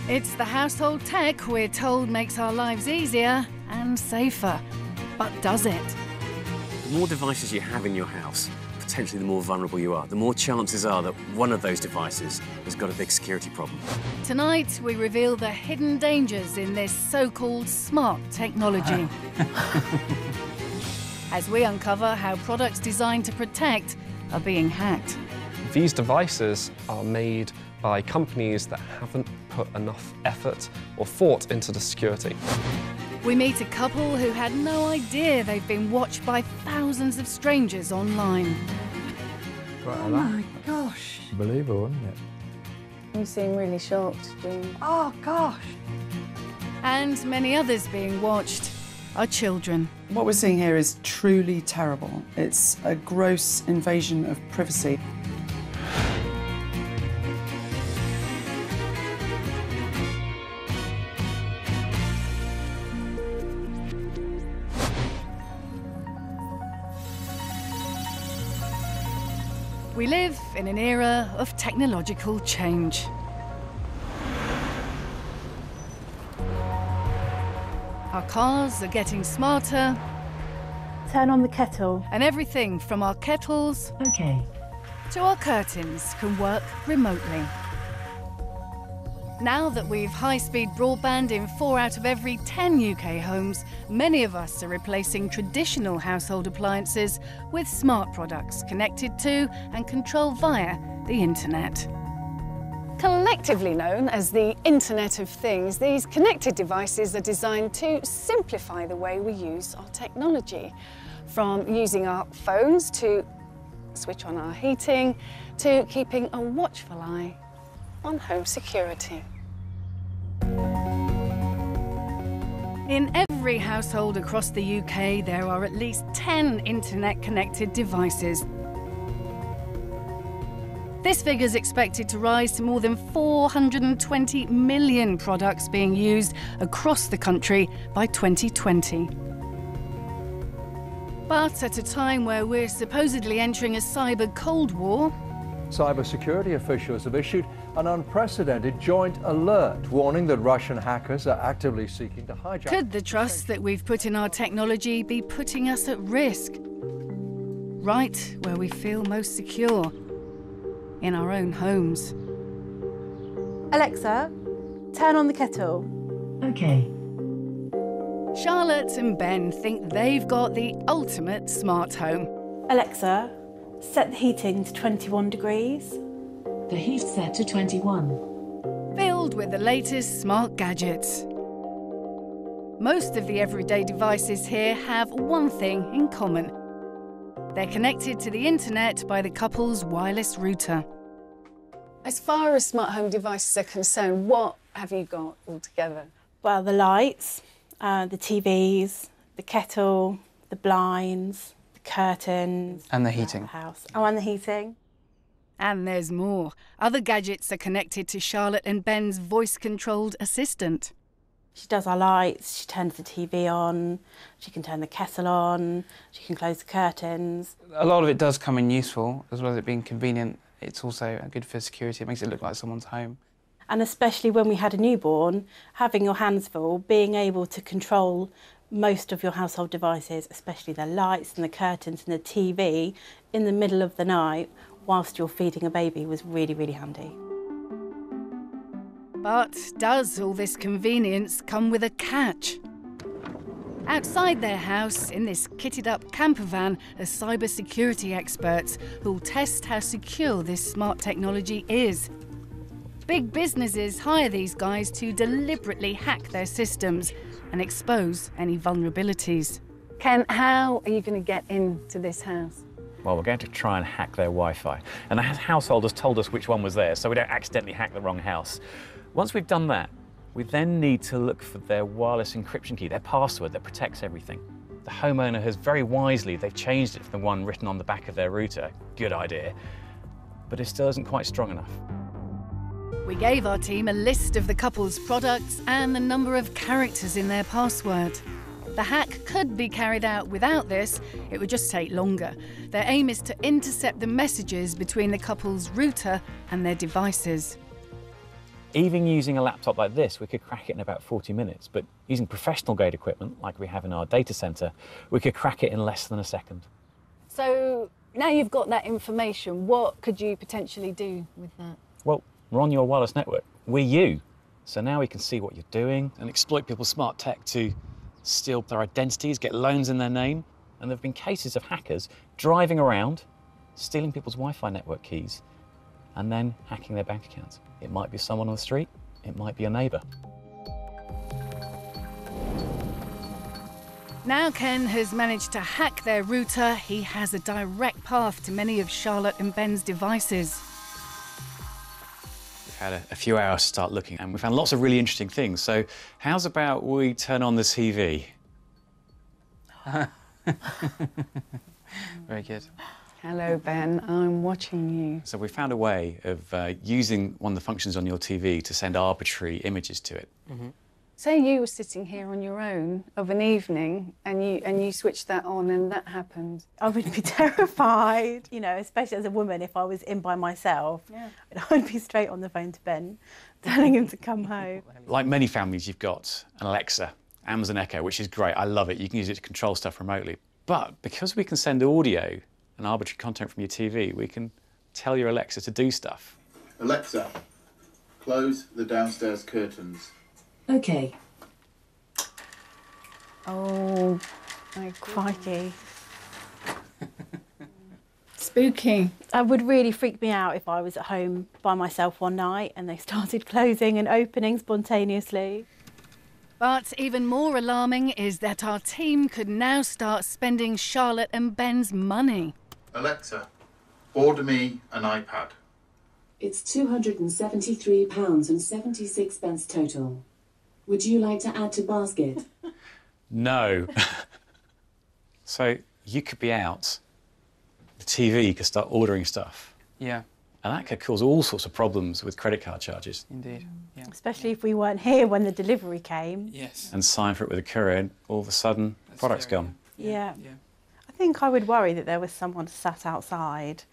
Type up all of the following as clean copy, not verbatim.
It's the household tech we're told makes our lives easier and safer. But does it? The more devices you have in your house, potentially the more vulnerable you are. The more chances are that one of those devices has got a big security problem. Tonight, we reveal the hidden dangers in this so-called smart technology. As we uncover how products designed to protect are being hacked. These devices are made by companies that haven't put enough effort or thought into the security. We meet a couple who had no idea they've been watched by thousands of strangers online. Oh my gosh. Unbelievable, isn't it? You seem really shocked, Jean. Oh gosh. And many others being watched are children. What we're seeing here is truly terrible. It's a gross invasion of privacy. We live in an era of technological change. Our cars are getting smarter. Turn on the kettle. And everything from our kettles to our curtains can work remotely. Now that we've high-speed broadband in 4 out of every 10 UK homes, many of us are replacing traditional household appliances with smart products connected to and controlled via the internet. Collectively known as the Internet of Things, these connected devices are designed to simplify the way we use our technology. From using our phones to switch on our heating, to keeping a watchful eye on home security. In every household across the UK, there are at least 10 internet-connected devices. This figure is expected to rise to more than 420 million products being used across the country by 2020. But at a time where we're supposedly entering a cyber Cold War, Cybersecurity officials have issued an unprecedented joint alert warning that Russian hackers are actively seeking to hijack... Could the trust that we've put in our technology be putting us at risk? Right where we feel most secure, in our own homes. Alexa, turn on the kettle. Charlotte and Ben think they've got the ultimate smart home. Alexa, set the heating to 21 degrees. The heat's set to 21. Filled with the latest smart gadgets. Most of the everyday devices here have one thing in common. They're connected to the internet by the couple's wireless router. As far as smart home devices are concerned, what have you got altogether? Well, the lights, the TVs, the kettle, the blinds, the curtains. And the heating. The house. Oh, and the heating. And there's more. Other gadgets are connected to Charlotte and Ben's voice-controlled assistant. She does our lights, she turns the TV on, she can turn the kettle on, she can close the curtains. A lot of it does come in useful, as well as it being convenient. It's also good for security. It makes it look like someone's home. And especially when we had a newborn, having your hands full, being able to control most of your household devices, especially the lights and the curtains and the TV, in the middle of the night, whilst you're feeding a baby, was really, really handy. But does all this convenience come with a catch? Outside their house, in this kitted-up camper van, are cybersecurity experts who'll test how secure this smart technology is. Big businesses hire these guys to deliberately hack their systems and expose any vulnerabilities. Ken, how are you going to get into this house? Well, we're going to try and hack their Wi-Fi. And the household has told us which one was theirs, so we don't accidentally hack the wrong house. Once we've done that, we then need to look for their wireless encryption key, their password that protects everything. The homeowner has very wisely, they've changed it from the one written on the back of their router. Good idea. But it still isn't quite strong enough. We gave our team a list of the couple's products and the number of characters in their password. The hack could be carried out without this, it would just take longer. Their aim is to intercept the messages between the couple's router and their devices. Even using a laptop like this, we could crack it in about 40 minutes, but using professional grade equipment, like we have in our data centre, we could crack it in less than a second. So now you've got that information, what could you potentially do with that? Well, we're on your wireless network. We're you. So now we can see what you're doing and exploit people's smart tech to steal their identities, get loans in their name. And there have been cases of hackers driving around, stealing people's Wi-Fi network keys, and then hacking their bank accounts. It might be someone on the street, it might be a neighbour. Now Ken has managed to hack their router. He has a direct path to many of Charlotte and Ben's devices. We've had a few hours to start looking, and we found lots of really interesting things. So how's about we turn on the TV? Very good. Hello, Ben. I'm watching you. So we found a way of using one of the functions on your TV to send arbitrary images to it. Mm-hmm. Say you were sitting here on your own of an evening and you switched that on and that happened. I would be terrified, you know, especially as a woman. If I was in by myself, Yeah. I'd be straight on the phone to Ben, telling him to come home. Like many families, you've got an Alexa, Amazon Echo, which is great. I love it. You can use it to control stuff remotely. But because we can send audio and arbitrary content from your TV, we can tell your Alexa to do stuff. Alexa, close the downstairs curtains. OK. Oh, my Crikey. Spooky. It would really freak me out if I was at home by myself one night and they started closing and opening spontaneously. But even more alarming is that our team could now start spending Charlotte and Ben's money. Alexa, order me an iPad. It's £273.76 total. Would you like to add to basket? No. So you could be out, the TV could start ordering stuff. Yeah. And that could cause all sorts of problems with credit card charges. Indeed. Yeah. Especially if we weren't here when the delivery came. Yes. And sign for it with a courier, and all of a sudden, That's product's scary. gone. Yeah. Yeah. I think I would worry that there was someone sat outside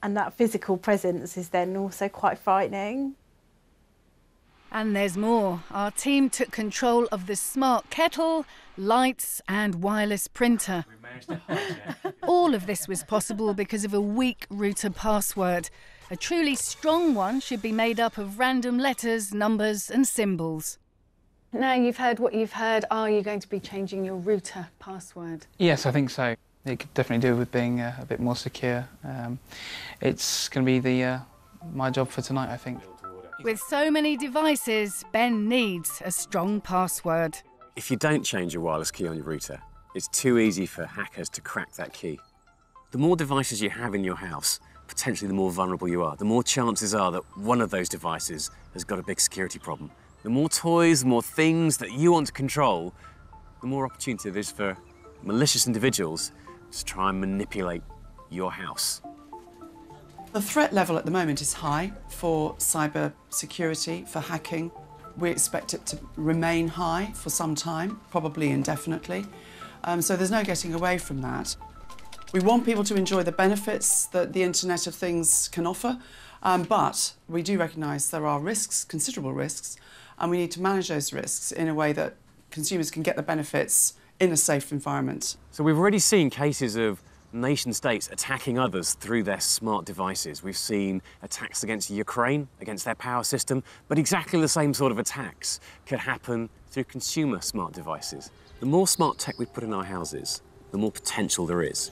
and that physical presence is then also quite frightening. And there's more. Our team took control of the smart kettle, lights and wireless printer. We managed to hijack. All of this was possible because of a weak router password. A truly strong one should be made up of random letters, numbers and symbols. Now you've heard what you've heard, are you going to be changing your router password? Yes, I think so. It could definitely do with being a bit more secure. It's going to be my job for tonight, I think. With so many devices, Ben needs a strong password. If you don't change your wireless key on your router, it's too easy for hackers to crack that key. The more devices you have in your house, potentially the more vulnerable you are. The more chances are that one of those devices has got a big security problem. The more toys, the more things that you want to control, the more opportunity there is for malicious individuals to try and manipulate your house. The threat level at the moment is high for cyber security, for hacking. We expect it to remain high for some time, probably indefinitely. So there's no getting away from that. We want people to enjoy the benefits that the Internet of Things can offer, but we do recognise there are risks, considerable risks, and we need to manage those risks in a way that consumers can get the benefits in a safe environment. So we've already seen cases of nation-states attacking others through their smart devices. We've seen attacks against Ukraine, against their power system, but exactly the same sort of attacks could happen through consumer smart devices. The more smart tech we put in our houses, the more potential there is.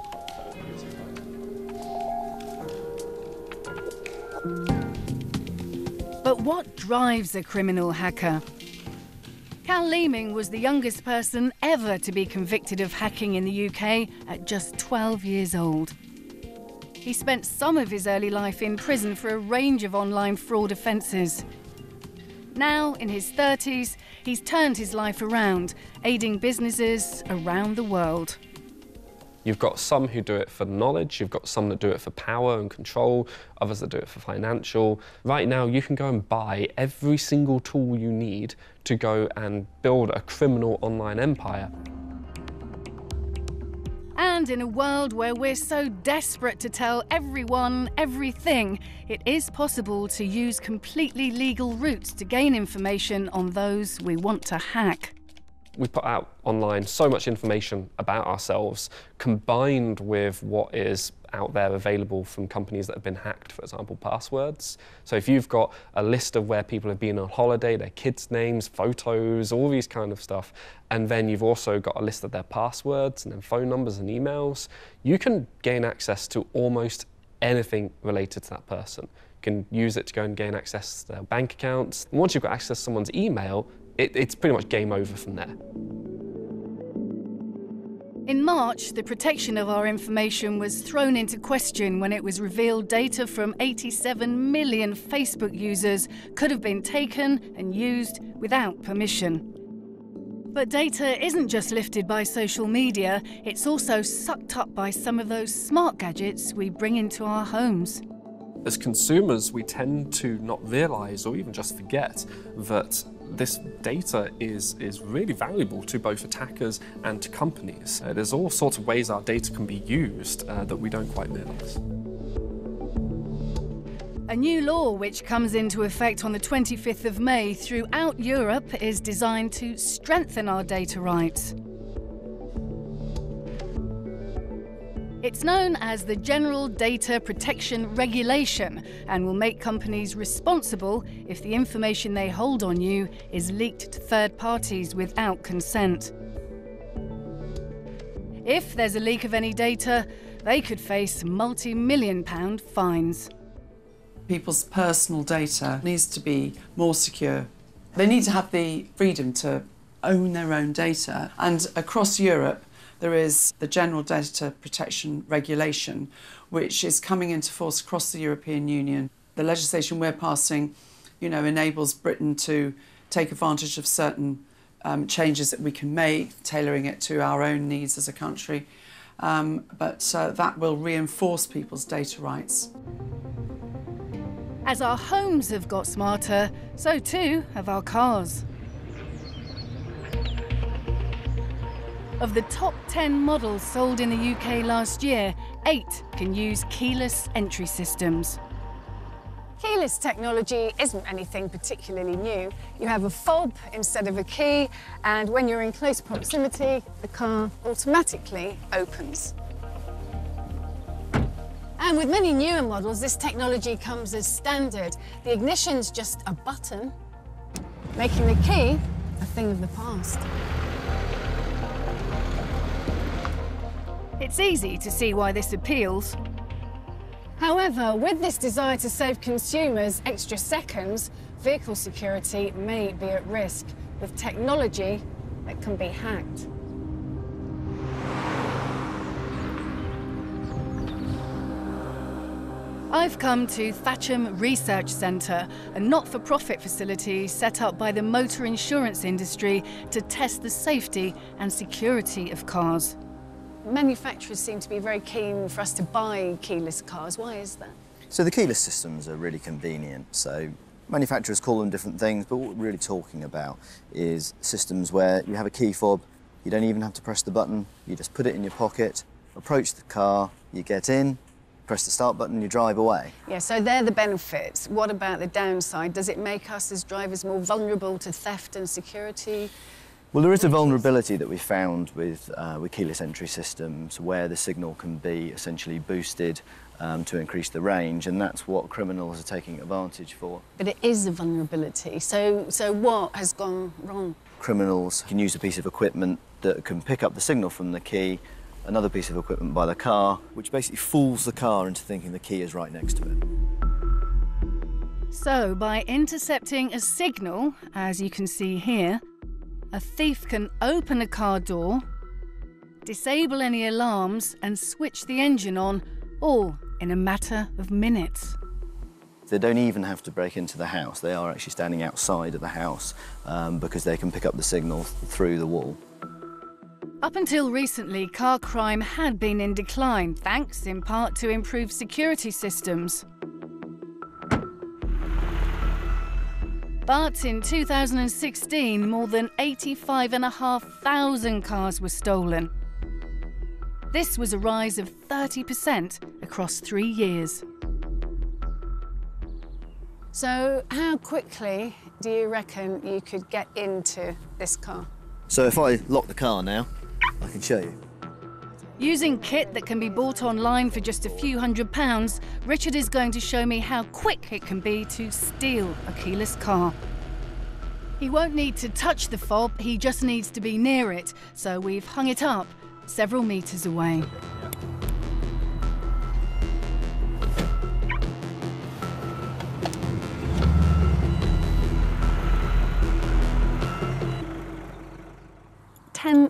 But what drives a criminal hacker? Cal Leeming was the youngest person ever to be convicted of hacking in the UK at just 12 years old. He spent some of his early life in prison for a range of online fraud offences. Now, in his 30s, he's turned his life around, aiding businesses around the world. You've got some who do it for knowledge, you've got some that do it for power and control, others that do it for financial. Right now, you can go and buy every single tool you need to go and build a criminal online empire. And in a world where we're so desperate to tell everyone everything, it is possible to use completely legal routes to gain information on those we want to hack. We put out online so much information about ourselves, combined with what is out there available from companies that have been hacked, for example, passwords. So if you've got a list of where people have been on holiday, their kids' names, photos, all these kind of stuff, and then you've also got a list of their passwords and then phone numbers and emails, you can gain access to almost anything related to that person. You can use it to go and gain access to their bank accounts. And once you've got access to someone's email, it's pretty much game over from there. In March, the protection of our information was thrown into question when it was revealed data from 87 million Facebook users could have been taken and used without permission. But data isn't just lifted by social media, it's also sucked up by some of those smart gadgets we bring into our homes. As consumers, we tend to not realise or even just forget that this data is really valuable to both attackers and to companies. There's all sorts of ways our data can be used that we don't quite realise. A new law which comes into effect on the 25th of May throughout Europe is designed to strengthen our data rights. It's known as the General Data Protection Regulation and will make companies responsible if the information they hold on you is leaked to third parties without consent. If there's a leak of any data, they could face multi-million-pound fines. People's personal data needs to be more secure. They need to have the freedom to own their own data, and across Europe there is the General Data Protection Regulation, which is coming into force across the European Union. The legislation we're passing, enables Britain to take advantage of certain changes that we can make, tailoring it to our own needs as a country. But that will reinforce people's data rights. As our homes have got smarter, so too have our cars. Of the top 10 models sold in the UK last year, 8 can use keyless entry systems. Keyless technology isn't anything particularly new. You have a fob instead of a key, and when you're in close proximity, the car automatically opens. And with many newer models, this technology comes as standard. The ignition's just a button, making the key a thing of the past. It's easy to see why this appeals. However, with this desire to save consumers extra seconds, vehicle security may be at risk with technology that can be hacked. I've come to Thatcham Research Centre, a not-for-profit facility set up by the motor insurance industry to test the safety and security of cars. Manufacturers seem to be very keen for us to buy keyless cars. Why is that? So the keyless systems are really convenient. So manufacturers call them different things, but what we're really talking about is systems where you have a key fob, you don't even have to press the button, you just put it in your pocket, approach the car, you get in, press the start button, you drive away. Yeah, so they're the benefits. What about the downside? Does it make us as drivers more vulnerable to theft and security? Well, there is a vulnerability that we found with keyless entry systems where the signal can be essentially boosted to increase the range, and that's what criminals are taking advantage for. But it is a vulnerability, so what has gone wrong? Criminals can use a piece of equipment that can pick up the signal from the key, another piece of equipment by the car, which basically fools the car into thinking the key is right next to it. So, by intercepting a signal, as you can see here, a thief can open a car door, disable any alarms and switch the engine on, all in a matter of minutes. They don't even have to break into the house. They are actually standing outside of the house because they can pick up the signal through the wall. Up until recently, car crime had been in decline, thanks in part to improved security systems. But in 2016, more than 85,500 cars were stolen. This was a rise of 30% across 3 years. So how quickly do you reckon you could get into this car? So if I lock the car now, I can show you. Using kit that can be bought online for just a few £100s, Richard is going to show me how quick it can be to steal a keyless car. He won't need to touch the fob, he just needs to be near it, so we've hung it up several metres away.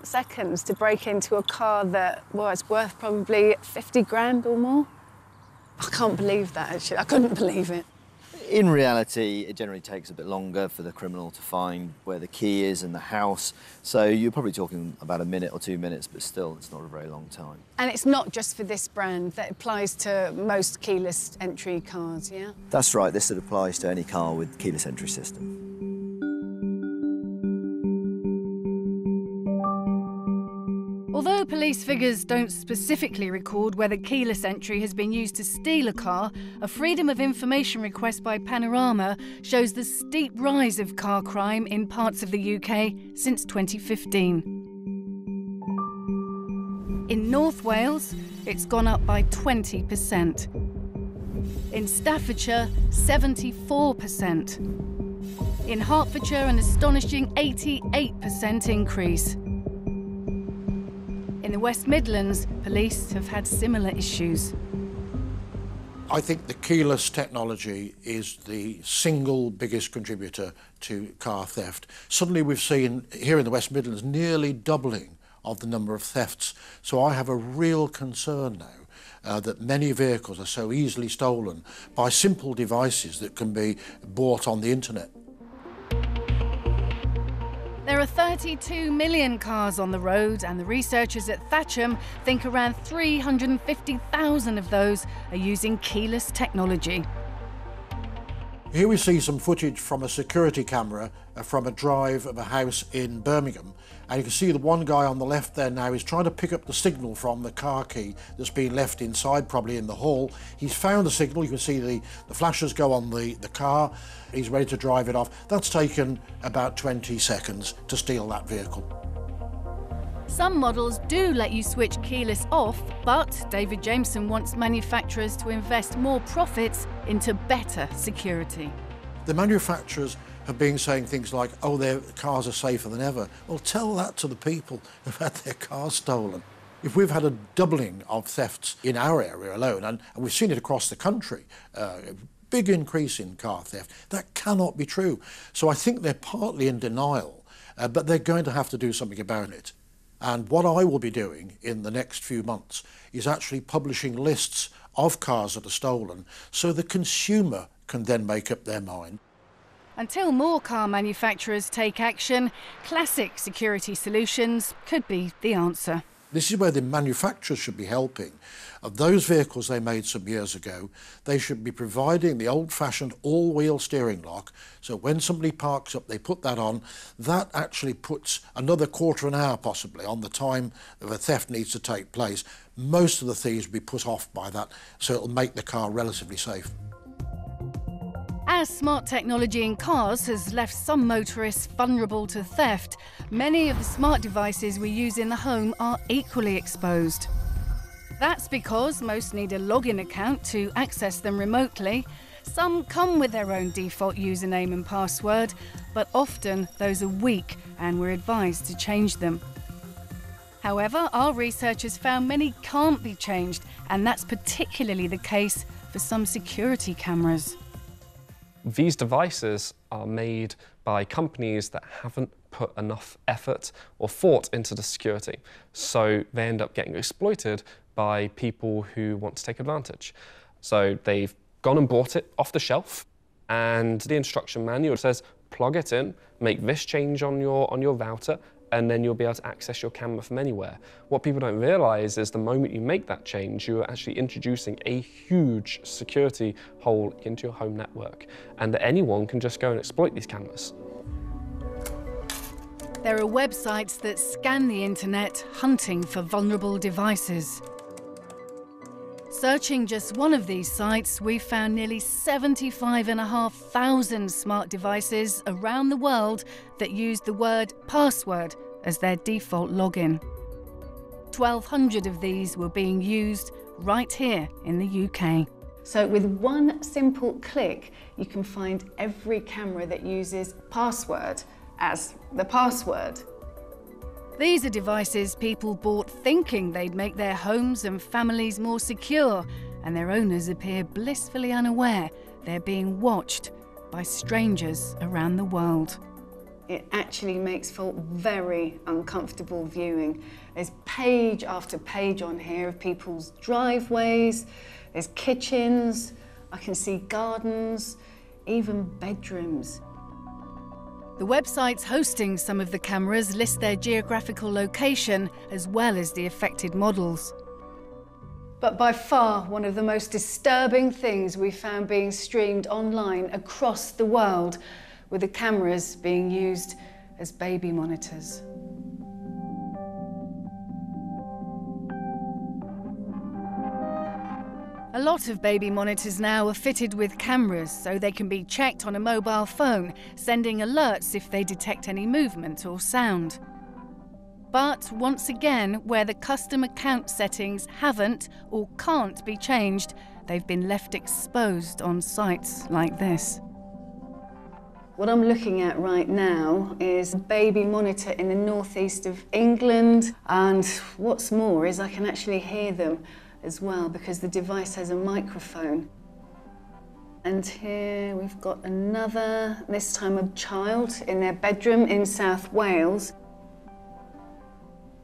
Seconds to break into a car that, well, it's worth probably 50 grand or more. I can't believe that, actually. I couldn't believe it. In reality, it generally takes a bit longer for the criminal to find where the key is in the house. So you're probably talking about a minute or 2 minutes, but still, it's not a very long time. And it's not just for this brand, that applies to most keyless entry cars, yeah? That's right, this applies to any car with keyless entry system. Although police figures don't specifically record whether keyless entry has been used to steal a car, a Freedom of Information request by Panorama shows the steep rise of car crime in parts of the UK since 2015. In North Wales, it's gone up by 20%. In Staffordshire, 74%. In Hertfordshire, an astonishing 88% increase. In the West Midlands, police have had similar issues. I think the keyless technology is the single biggest contributor to car theft. Suddenly we've seen, here in the West Midlands, nearly doubling of the number of thefts. So I have a real concern now that many vehicles are so easily stolen by simple devices that can be bought on the internet. There are 32 million cars on the road, and the researchers at Thatcham think around 350,000 of those are using keyless technology. Here we see some footage from a security camera from a drive of a house in Birmingham, and you can see the one guy on the left there now is trying to pick up the signal from the car key that's been left inside, probably in the hall. He's found the signal, you can see the flashes go on the car, he's ready to drive it off. That's taken about 20 seconds to steal that vehicle. Some models do let you switch keyless off, but David Jameson wants manufacturers to invest more profits into better security. The manufacturers have been saying things like, oh, their cars are safer than ever. Well, tell that to the people who've had their cars stolen. If we've had a doubling of thefts in our area alone, and we've seen it across the country, a big increase in car theft, that cannot be true. So I think they're partly in denial, but they're going to have to do something about it. And what I will be doing in the next few months is actually publishing lists of cars that are stolen so the consumer can then make up their mind. Until more car manufacturers take action, classic security solutions could be the answer. This is where the manufacturers should be helping. Of those vehicles they made some years ago, they should be providing the old-fashioned all-wheel steering lock, so when somebody parks up, they put that on. That actually puts another quarter of an hour, possibly, on the time that a theft needs to take place. Most of the thieves will be put off by that, so it'll make the car relatively safe. As smart technology in cars has left some motorists vulnerable to theft, many of the smart devices we use in the home are equally exposed. That's because most need a login account to access them remotely. Some come with their own default username and password, but often those are weak and we're advised to change them. However, our researchers found many can't be changed, and that's particularly the case for some security cameras. These devices are made by companies that haven't put enough effort or thought into the security, so they end up getting exploited by people who want to take advantage. So they've gone and bought it off the shelf, and the instruction manual says plug it in, make this change on your router, and then you'll be able to access your camera from anywhere. What people don't realise is the moment you make that change, you're actually introducing a huge security hole into your home network, and that anyone can just go and exploit these cameras. There are websites that scan the internet hunting for vulnerable devices. Searching just one of these sites, we found nearly 75,500 smart devices around the world that used the word password as their default login. 1,200 of these were being used right here in the UK. So with one simple click, you can find every camera that uses password as the password. These are devices people bought thinking they'd make their homes and families more secure, and their owners appear blissfully unaware they're being watched by strangers around the world. It actually makes for very uncomfortable viewing. There's page after page on here of people's driveways, there's kitchens, I can see gardens, even bedrooms. The websites hosting some of the cameras list their geographical location as well as the affected models. But by far, one of the most disturbing things we found being streamed online across the world were the cameras being used as baby monitors. A lot of baby monitors now are fitted with cameras so they can be checked on a mobile phone, sending alerts if they detect any movement or sound. But once again, where the custom account settings haven't or can't be changed, they've been left exposed on sites like this. What I'm looking at right now is a baby monitor in the northeast of England, and what's more is I can actually hear them as well because the device has a microphone. And here we've got another, this time a child in their bedroom in South Wales.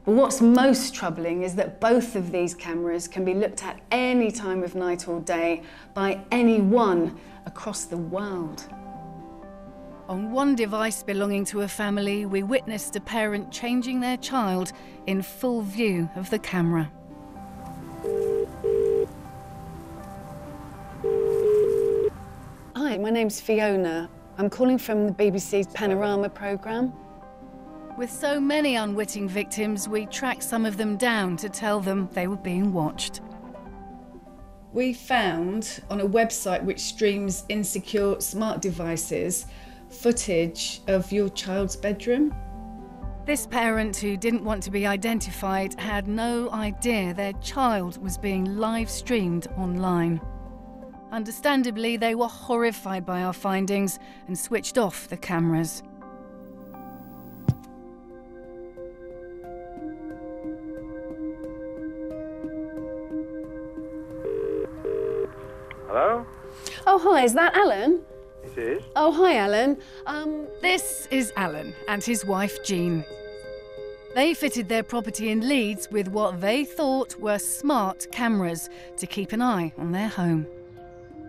But what's most troubling is that both of these cameras can be looked at any time of night or day by anyone across the world. On one device belonging to a family, we witnessed a parent changing their child in full view of the camera. Hi, my name's Fiona. I'm calling from the BBC's Panorama programme. With so many unwitting victims, we tracked some of them down to tell them they were being watched. We found on a website which streams insecure smart devices footage of your child's bedroom. This parent, who didn't want to be identified, had no idea their child was being live streamed online. Understandably, they were horrified by our findings and switched off the cameras. Hello? Oh, hi, is that Alan? It is. Oh, hi, Alan. This is Alan and his wife, Jean. They fitted their property in Leeds with what they thought were smart cameras to keep an eye on their home.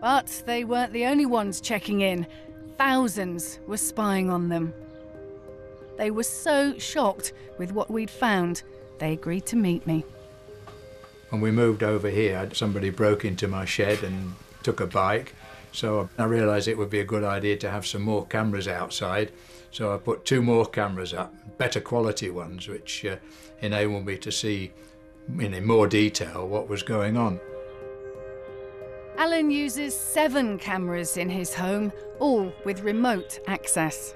But they weren't the only ones checking in. Thousands were spying on them. They were so shocked with what we'd found, they agreed to meet me. When we moved over here, somebody broke into my shed and took a bike. So I realised it would be a good idea to have some more cameras outside. So I put 2 more cameras up, better quality ones, which enabled me to see in more detail what was going on. Alan uses 7 cameras in his home, all with remote access.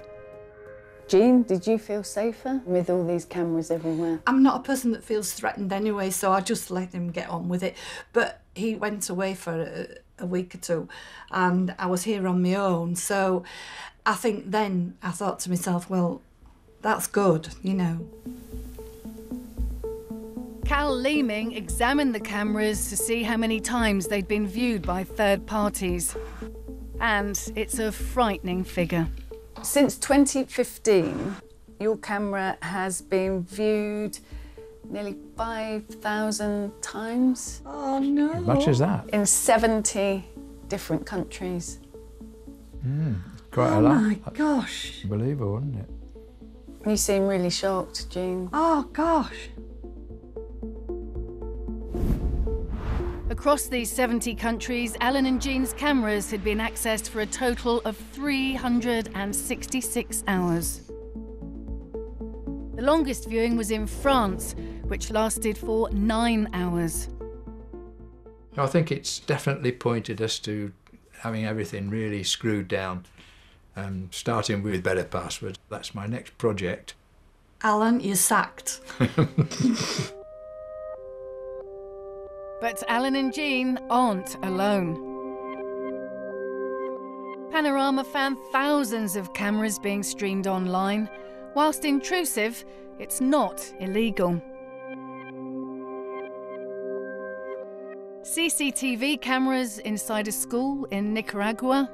Jean, did you feel safer with all these cameras everywhere? I'm not a person that feels threatened anyway, so I just let him get on with it. But he went away for a week or 2 and I was here on my own, so I think then I thought to myself, well, that's good, you know. Cal Leeming examined the cameras to see how many times they'd been viewed by third parties. And it's a frightening figure. Since 2015, your camera has been viewed nearly 5,000 times. Oh, no. How much is that? In 70 different countries. Quite a lot. Oh, my gosh. Unbelievable, isn't it? You seem really shocked, Jean. Oh, gosh. Across these 70 countries, Alan and Jean's cameras had been accessed for a total of 366 hours. The longest viewing was in France, which lasted for 9 hours. I think it's definitely pointed us to having everything really screwed down, starting with better passwords. That's my next project. Alan, you're sacked. But Alan and Jean aren't alone. Panorama found thousands of cameras being streamed online. Whilst intrusive, it's not illegal. CCTV cameras inside a school in Nicaragua,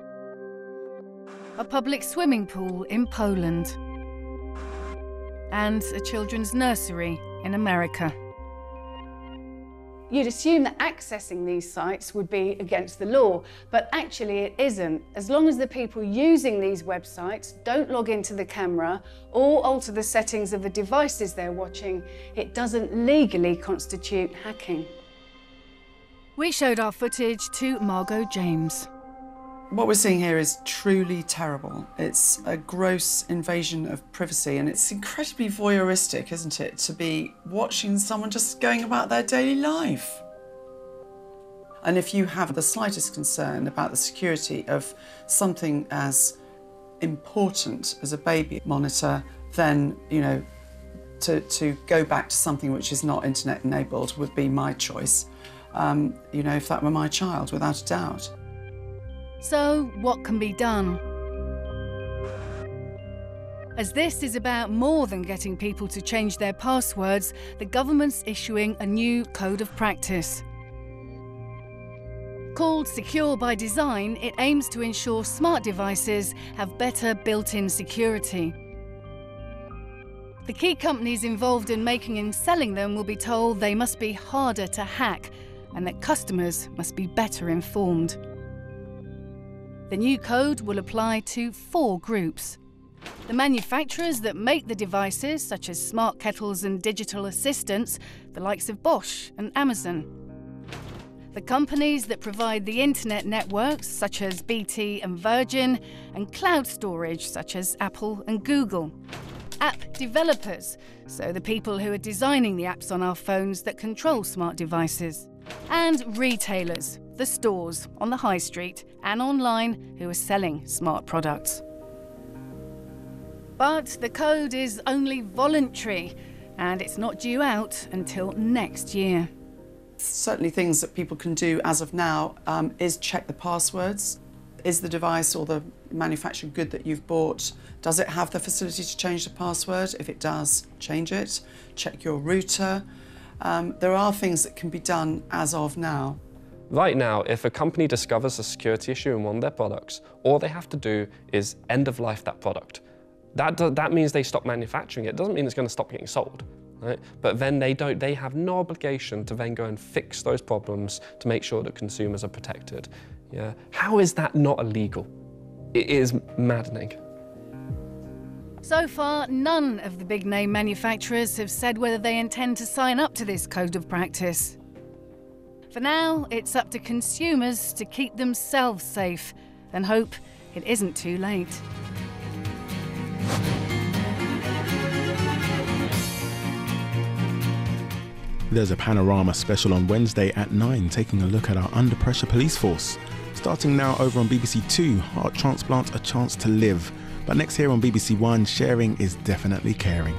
a public swimming pool in Poland, and a children's nursery in America. You'd assume that accessing these sites would be against the law, but actually it isn't. As long as the people using these websites don't log into the camera or alter the settings of the devices they're watching, it doesn't legally constitute hacking. We showed our footage to Margot James. What we're seeing here is truly terrible. It's a gross invasion of privacy, and it's incredibly voyeuristic, isn't it, to be watching someone just going about their daily life. And if you have the slightest concern about the security of something as important as a baby monitor, then, you know, to go back to something which is not internet enabled would be my choice. You know, if that were my child, without a doubt. So, what can be done? As this is about more than getting people to change their passwords, the government's issuing a new code of practice. Called Secure by Design, it aims to ensure smart devices have better built-in security. The key companies involved in making and selling them will be told they must be harder to hack and that customers must be better informed. The new code will apply to 4 groups. The manufacturers that make the devices, such as smart kettles and digital assistants, the likes of Bosch and Amazon. The companies that provide the internet networks, such as BT and Virgin, and cloud storage, such as Apple and Google. App developers, so the people who are designing the apps on our phones that control smart devices. And retailers, the stores on the high street and online who are selling smart products. But the code is only voluntary, and it's not due out until next year. Certainly things that people can do as of now is check the passwords. Is the device or the manufactured good that you've bought, does it have the facility to change the password? If it does, change it. Check your router. There are things that can be done as of now. Right now, if a company discovers a security issue in one of their products, all they have to do is end of life that product. That means they stop manufacturing it. It doesn't mean it's going to stop getting sold, right? But then they have no obligation to then go and fix those problems to make sure that consumers are protected. Yeah. How is that not illegal? It is maddening. So far, none of the big-name manufacturers have said whether they intend to sign up to this code of practice. For now, it's up to consumers to keep themselves safe and hope it isn't too late. There's a Panorama special on Wednesday at 9 taking a look at our under pressure police force. Starting now over on BBC 2, Heart Transplant, A Chance to Live. But next here on BBC 1, sharing is definitely caring.